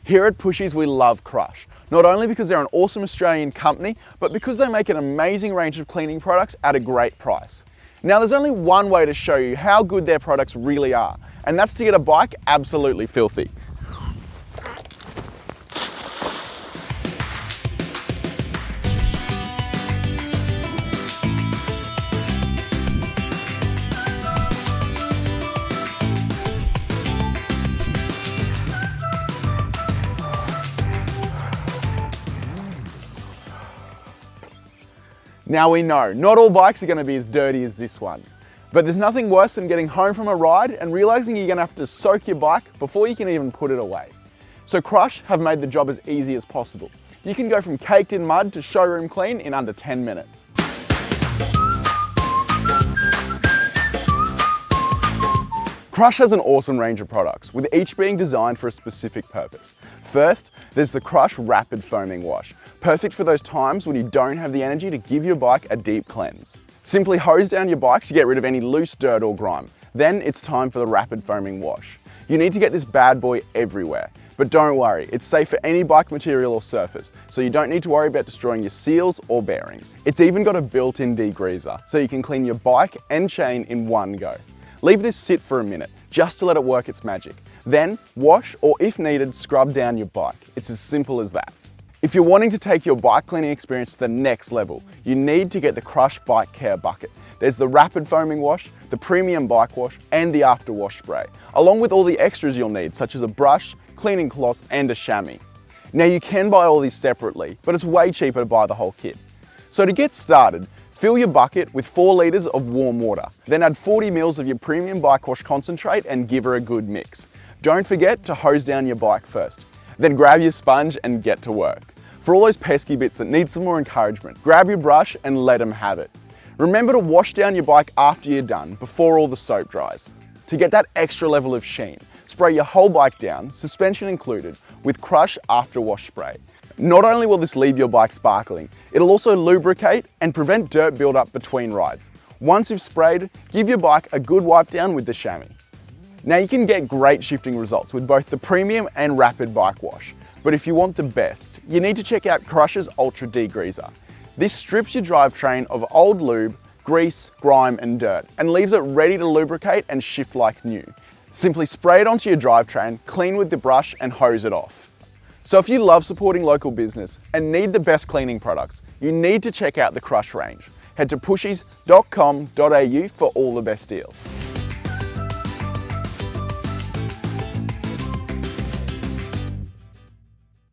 Here at Pushys, we love Krush, not only because they're an awesome Australian company, but because they make an amazing range of cleaning products at a great price. Now, there's only one way to show you how good their products really are, and that's to get a bike absolutely filthy. Now we know, not all bikes are going to be as dirty as this one, but there's nothing worse than getting home from a ride and realizing you're going to have to soak your bike before you can even put it away. So Krush have made the job as easy as possible. You can go from caked in mud to showroom clean in under 10 minutes. Krush has an awesome range of products, with each being designed for a specific purpose. First, there's the Krush Rapid Foaming Wash, perfect for those times when you don't have the energy to give your bike a deep cleanse. Simply hose down your bike to get rid of any loose dirt or grime. Then it's time for the Rapid Foaming Wash. You need to get this bad boy everywhere, but don't worry, it's safe for any bike material or surface, so you don't need to worry about destroying your seals or bearings. It's even got a built-in degreaser, so you can clean your bike and chain in one go. Leave this sit for a minute, just to let it work its magic. Then wash, or if needed, scrub down your bike. It's as simple as that. If you're wanting to take your bike cleaning experience to the next level, you need to get the Krush Bike Care Bucket. There's the Rapid Foaming Wash, the Premium Bike Wash, and the After Wash Spray, along with all the extras you'll need, such as a brush, cleaning cloths, and a chamois. Now you can buy all these separately, but it's way cheaper to buy the whole kit. So to get started, fill your bucket with 4 litres of warm water. Then add 40 ml of your Premium Bike Wash concentrate and give her a good mix. Don't forget to hose down your bike first. Then grab your sponge and get to work. For all those pesky bits that need some more encouragement, grab your brush and let them have it. Remember to wash down your bike after you're done, before all the soap dries. To get that extra level of sheen, spray your whole bike down, suspension included, with Krush After Wash Spray. Not only will this leave your bike sparkling, it'll also lubricate and prevent dirt buildup between rides. Once you've sprayed, give your bike a good wipe down with the chamois. Now you can get great shifting results with both the Premium and Rapid Bike Wash. But if you want the best, you need to check out Krush's Ultra Degreaser. This strips your drivetrain of old lube, grease, grime and dirt and leaves it ready to lubricate and shift like new. Simply spray it onto your drivetrain, clean with the brush and hose it off. So if you love supporting local business and need the best cleaning products, you need to check out the Krush range. Head to pushys.com.au for all the best deals.